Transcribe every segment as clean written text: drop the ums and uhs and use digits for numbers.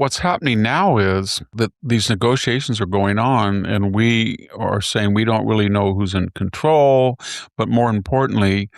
what's happening now is that these negotiations are going on, and we are saying we don't really know who's in control. But more importantly,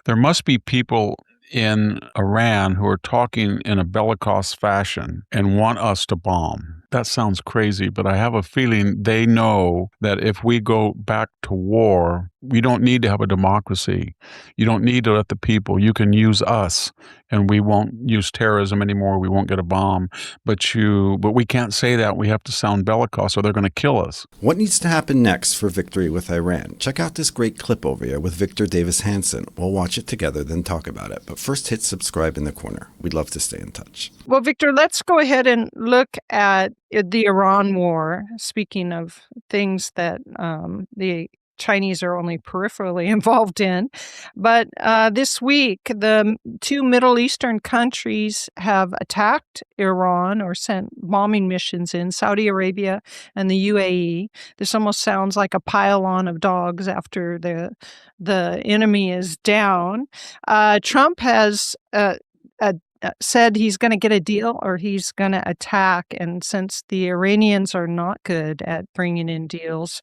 there must be people in Iran who are talking in a bellicose fashion and want us to bomb. That sounds crazy, but I have a feeling they know that if we go back to war, we don't need to have a democracy. You don't need to let the people. You can use us, and we won't use terrorism anymore. We won't get a bomb. But we can't say that. We have to sound bellicose, or they're going to kill us. What needs to happen next for victory with Iran? Check out this great clip over here with Victor Davis Hanson. We'll watch it together, then talk about it. But first, hit subscribe in the corner. We'd love to stay in touch. Well, Victor, let's go ahead and look at the Iran war. Speaking of things that the Chinese are only peripherally involved in. But this week, the two Middle Eastern countries have attacked Iran or sent bombing missions in, Saudi Arabia and the UAE. This almost sounds like a pile-on of dogs after the enemy is down. Trump has said he's going to get a deal or he's going to attack. And since the Iranians are not good at bringing in deals,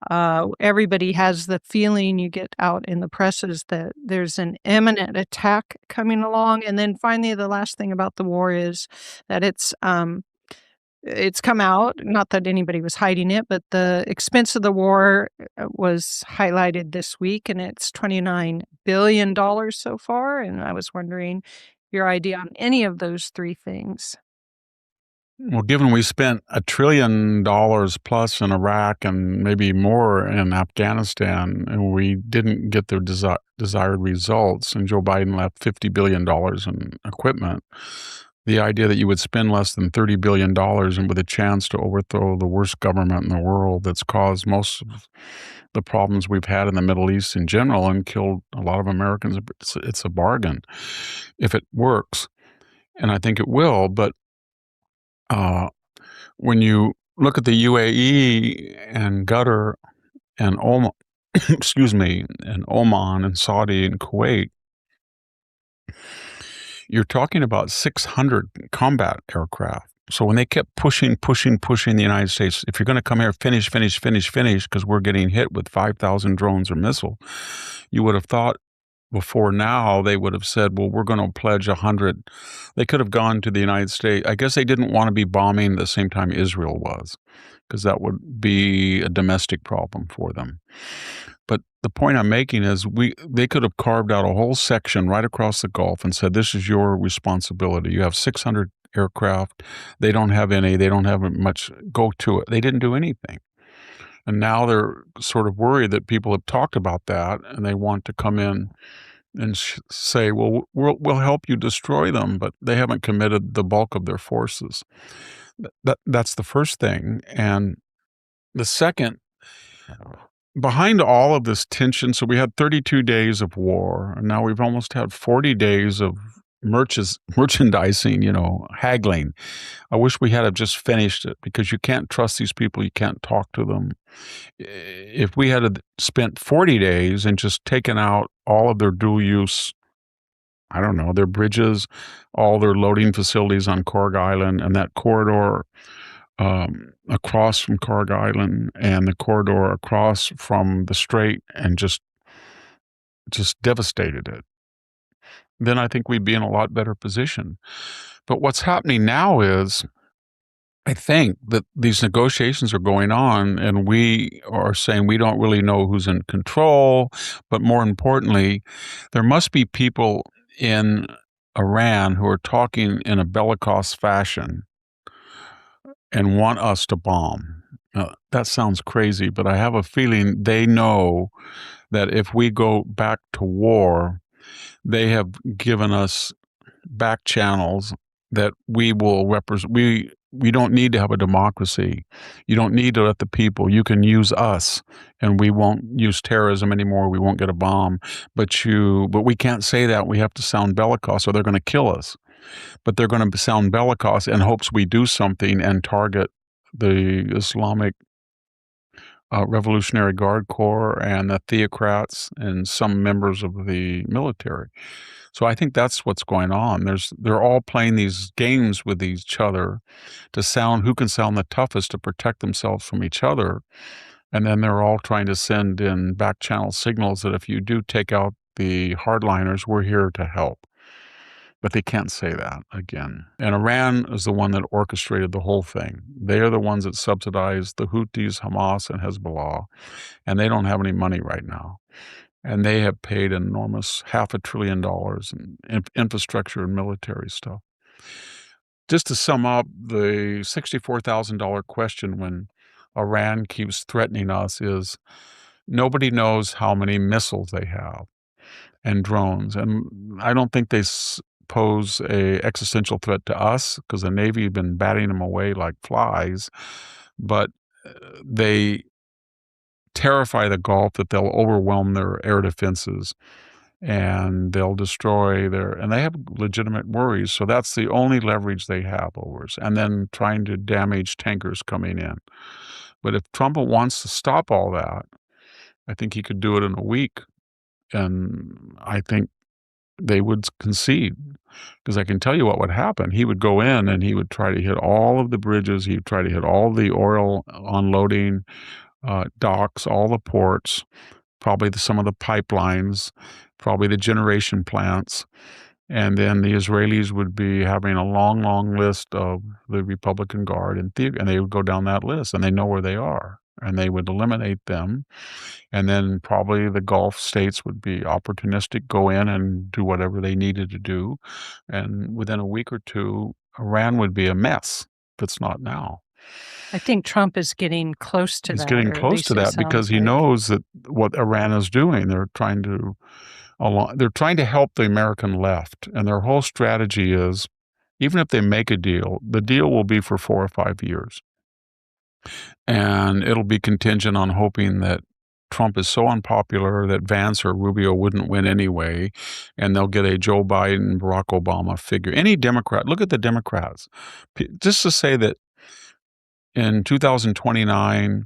everybody has the feeling, you get out in the presses, that there's an imminent attack coming along. And then finally, the last thing about the war is that it's come out, not that anybody was hiding it, but the expense of the war was highlighted this week, and it's $29 billion so far. And I was wondering your idea on any of those three things. Well, given we spent $1 trillion plus in Iraq and maybe more in Afghanistan, and we didn't get the desired results, and Joe Biden left $50 billion in equipment, the idea that you would spend less than $30 billion and with a chance to overthrow the worst government in the world that's caused most of the problems we've had in the Middle East in general and killed a lot of Americans, it's a bargain if it works. And I think it will. But when you look at the UAE and Qatar and Oman, and Oman and Saudi and Kuwait, you're talking about 600 combat aircraft. So when they kept pushing the United States, if you're going to come here, finish, because we're getting hit with 5,000 drones or missile, you would have thought before now they would have said, well, we're going to pledge 100. They could have gone to the United States. I guess they didn't want to be bombing at the same time Israel was, because that would be a domestic problem for them. But the point I'm making is they could have carved out a whole section right across the Gulf and said, this is your responsibility. You have 600 aircraft. They don't have any. They don't have much. Go to it. They didn't do anything. And now they're sort of worried that people have talked about that, and they want to come in and say, well, we'll help you destroy them, but they haven't committed the bulk of their forces. That's the first thing. And the second, behind all of this tension, so we had 32 days of war, and now we've almost had 40 days of merchandising, haggling. I wish we had just finished it, because you can't trust these people. You can't talk to them. If we had spent 40 days and just taken out all of their dual use, I don't know, their bridges, all their loading facilities on Corg Island, and that corridor across from Corg Island and the corridor across from the Strait, and just devastated it, then I think we'd be in a lot better position. But what's happening now is, I think that these negotiations are going on, and we are saying we don't really know who's in control. But more importantly, there must be people in Iran who are talking in a bellicose fashion and want us to bomb. Now, that sounds crazy, but I have a feeling they know that if we go back to war, they have given us back channels that we will represent. We don't need to have a democracy. You don't need to let the people. You can use us, and we won't use terrorism anymore. We won't get a bomb. But we can't say that. We have to sound bellicose, or they're going to kill us. But they're going to sound bellicose in hopes we do something and target the Islamic Revolutionary Guard Corps and the theocrats and some members of the military. So I think that's what's going on. They're all playing these games with each other to sound who can sound the toughest to protect themselves from each other. And then they're all trying to send in back channel signals that if you do take out the hardliners, we're here to help. But they can't say that again. And Iran is the one that orchestrated the whole thing. They are the ones that subsidize the Houthis, Hamas, and Hezbollah, and they don't have any money right now. And they have paid enormous $500 billion in infrastructure and military stuff. Just to sum up, the $64,000 question when Iran keeps threatening us is nobody knows how many missiles they have and drones. And I don't think they pose a existential threat to us because the Navy have been batting them away like flies. But they terrify the Gulf that they'll overwhelm their air defenses and they'll destroy and they have legitimate worries. So that's the only leverage they have over us. And then trying to damage tankers coming in. But if Trump wants to stop all that, I think he could do it in a week. And I think they would concede because I can tell you what would happen. He would go in and he would try to hit all of the bridges. He would try to hit all the oil unloading docks, all the ports, probably some of the pipelines, probably the generation plants. And then the Israelis would be having a long, long list of the Republican Guard and they would go down that list and they know where they are and they would eliminate them. And then probably the Gulf states would be opportunistic, go in and do whatever they needed to do. And within a week or two, Iran would be a mess if it's not now. I think Trump is getting close to He's that. getting or at close least to it that because sounds he like. knows that what Iran is doing, they're trying to help the American left. And their whole strategy is, even if they make a deal, the deal will be for 4 or 5 years. And it'll be contingent on hoping that Trump is so unpopular that Vance or Rubio wouldn't win anyway, and they'll get a Joe Biden, Barack Obama figure. Any Democrat, look at the Democrats. Just to say that in 2029,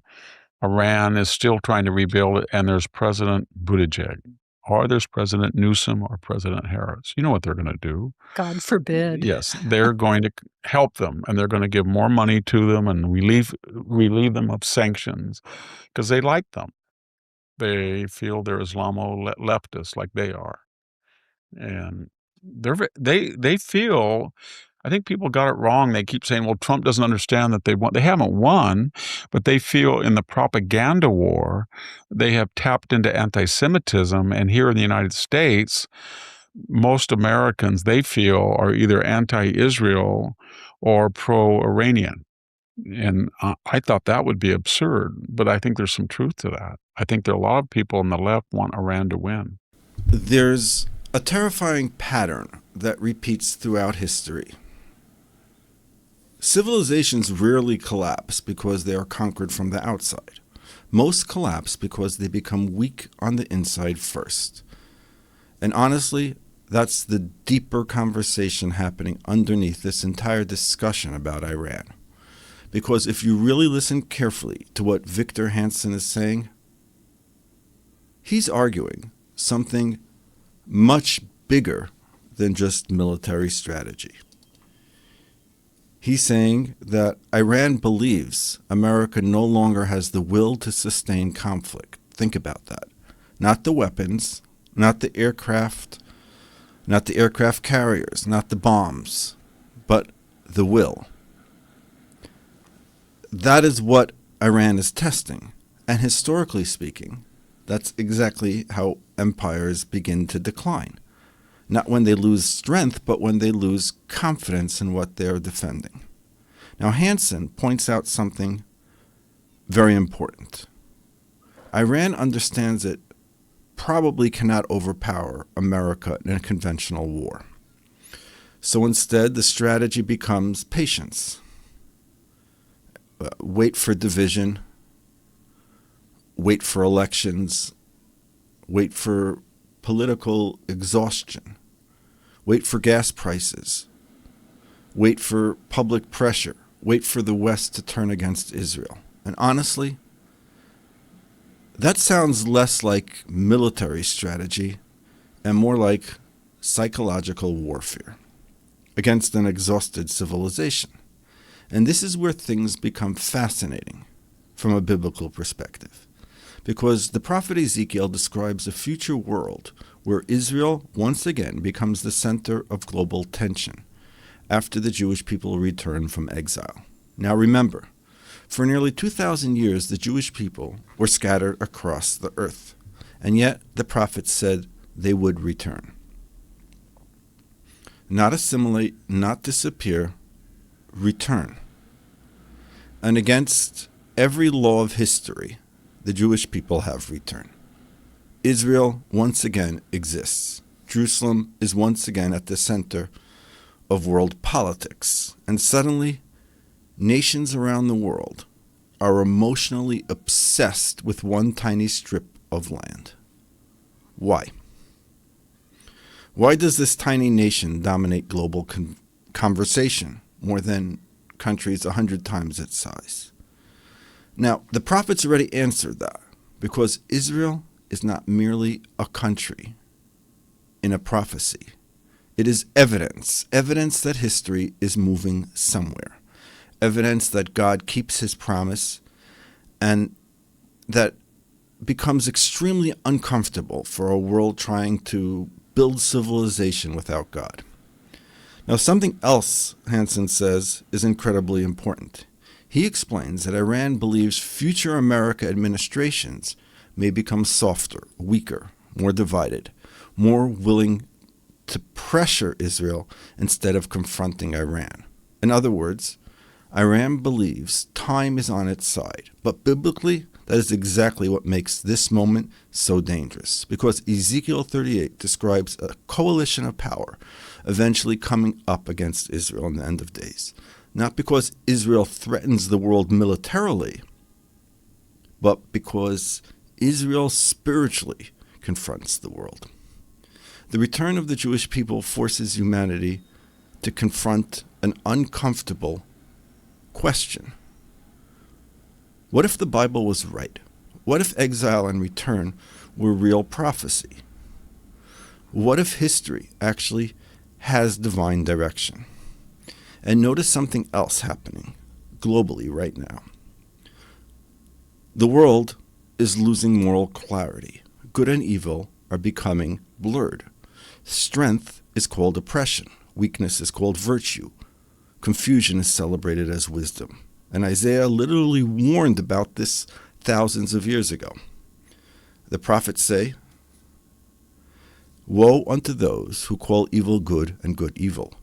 Iran is still trying to rebuild it, and there's President Buttigieg, or there's President Newsom or President Harris. You know what they're going to do. God forbid. Yes, they're going to help them, and they're going to give more money to them and relieve them of sanctions because they like them. They feel they're Islamo leftists like they are. And they feel, I think people got it wrong. They keep saying, well, Trump doesn't understand that they won. They haven't won, but they feel in the propaganda war, they have tapped into anti-Semitism. And here in the United States, most Americans, they feel, are either anti-Israel or pro-Iranian. And I thought that would be absurd, but I think there's some truth to that. I think there are a lot of people on the left want Iran to win. There's a terrifying pattern that repeats throughout history. Civilizations rarely collapse because they are conquered from the outside. Most collapse because they become weak on the inside first. And honestly, that's the deeper conversation happening underneath this entire discussion about Iran. Because if you really listen carefully to what Victor Hansen is saying, he's arguing something much bigger than just military strategy. He's saying that Iran believes America no longer has the will to sustain conflict. Think about that. Not the weapons, not the aircraft, not the aircraft carriers, not the bombs, but the will. That is what Iran is testing. And historically speaking, that's exactly how empires begin to decline. Not when they lose strength, but when they lose confidence in what they are defending. Now, Hansen points out something very important. Iran understands it probably cannot overpower America in a conventional war. So instead, the strategy becomes patience. Wait for division, wait for elections, wait for political exhaustion, wait for gas prices, wait for public pressure, wait for the West to turn against Israel. And honestly, That sounds less like military strategy and more like psychological warfare against an exhausted civilization. And this is where things become fascinating from a biblical perspective, because the prophet Ezekiel describes a future world where Israel once again becomes the center of global tension after the Jewish people return from exile. Now remember, for nearly 2,000 years the Jewish people were scattered across the earth, and yet the prophet said they would return. Not assimilate, not disappear, return. And against every law of history, the Jewish people have returned. Israel once again exists. Jerusalem is once again at the center of world politics. And suddenly, nations around the world are emotionally obsessed with one tiny strip of land. Why? Why does this tiny nation dominate global conversation more than countries 100 times its size? Now, the prophets already answered that, because Israel is not merely a country in a prophecy. It is evidence that history is moving somewhere, evidence that God keeps his promise, and that becomes extremely uncomfortable for a world trying to build civilization without God. Now, something else Hansen says is incredibly important. He explains that Iran believes future America administrations may become softer, weaker, more divided, more willing to pressure Israel instead of confronting Iran. In other words, Iran believes time is on its side, but biblically, that is exactly what makes this moment so dangerous, because Ezekiel 38 describes a coalition of power eventually coming up against Israel in the end of days. Not because Israel threatens the world militarily, but because Israel spiritually confronts the world. The return of the Jewish people forces humanity to confront an uncomfortable question. What if the Bible was right? What if exile and return were real prophecy? What if history actually has divine direction? And notice something else happening globally right now. The world is losing moral clarity. Good and evil are becoming blurred. Strength is called oppression. Weakness is called virtue. Confusion is celebrated as wisdom. And Isaiah literally warned about this thousands of years ago. The prophets say, "Woe unto those who call evil good and good evil,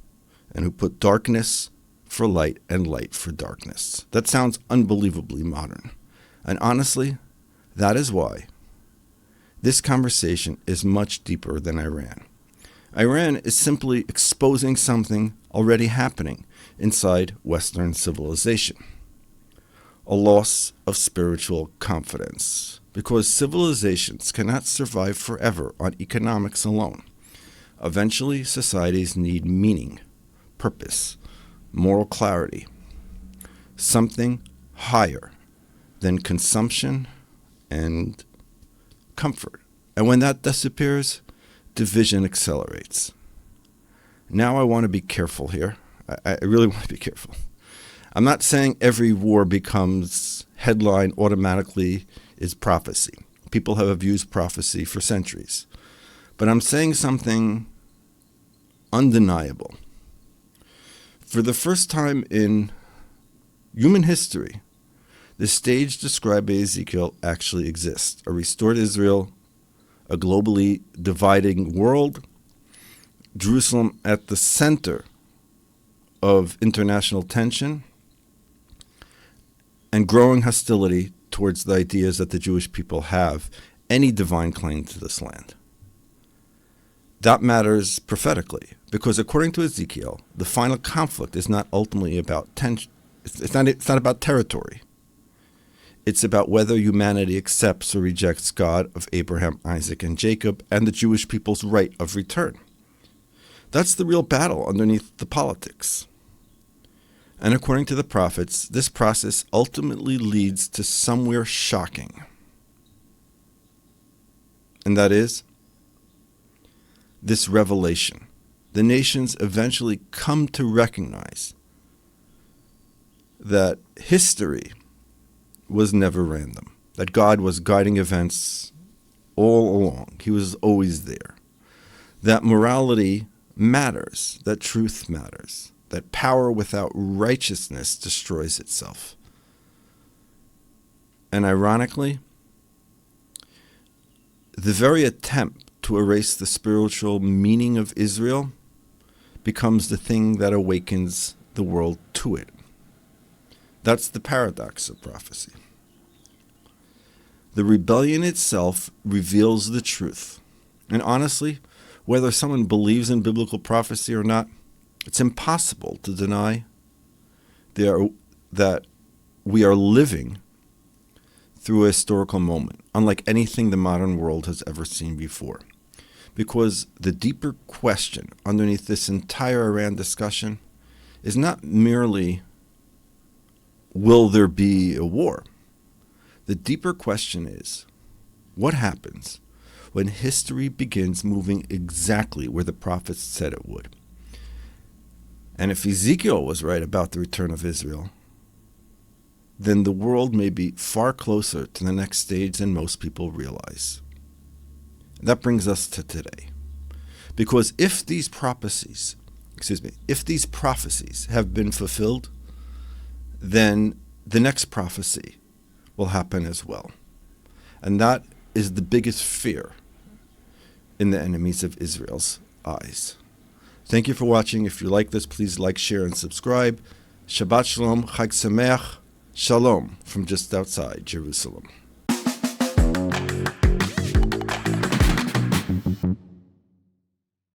and who put darkness for light and light for darkness." That sounds unbelievably modern. And honestly, that is why this conversation is much deeper than Iran. Iran is simply exposing something already happening inside Western civilization. A loss of spiritual confidence, because civilizations cannot survive forever on economics alone. Eventually, societies need meaning, purpose, moral clarity, something higher than consumption and comfort. And when that disappears, division accelerates. Now I want to be careful here. I really want to be careful. I'm not saying every war becomes headline automatically is prophecy. People have abused prophecy for centuries. But I'm saying something undeniable. For the first time in human history, the stage described by Ezekiel actually exists. A restored Israel, a globally dividing world, Jerusalem at the center of international tension, and growing hostility towards the ideas that the Jewish people have any divine claim to this land. That matters prophetically, because according to Ezekiel, the final conflict is not ultimately about tension. It's not about territory. It's about whether humanity accepts or rejects God of Abraham, Isaac, and Jacob, and the Jewish people's right of return. That's the real battle underneath the politics. And according to the prophets, this process ultimately leads to somewhere shocking. And that is this revelation. The nations eventually come to recognize that history was never random, that God was guiding events all along. He was always there. That morality matters, that truth matters, that power without righteousness destroys itself. And ironically, the very attempt to erase the spiritual meaning of Israel becomes the thing that awakens the world to it. That's the paradox of prophecy. The rebellion itself reveals the truth. And honestly, whether someone believes in biblical prophecy or not, it's impossible to deny that we are living through a historical moment, unlike anything the modern world has ever seen before. Because the deeper question underneath this entire Iran discussion is not merely, will there be a war? The deeper question is, what happens when history begins moving exactly where the prophets said it would? And if Ezekiel was right about the return of Israel, then the world may be far closer to the next stage than most people realize. That brings us to today. Because if these prophecies have been fulfilled, then the next prophecy will happen as well. And that is the biggest fear in the enemies of Israel's eyes. Thank you for watching. If you like this, please like, share, and subscribe. Shabbat Shalom, Chag Sameach, Shalom from just outside Jerusalem.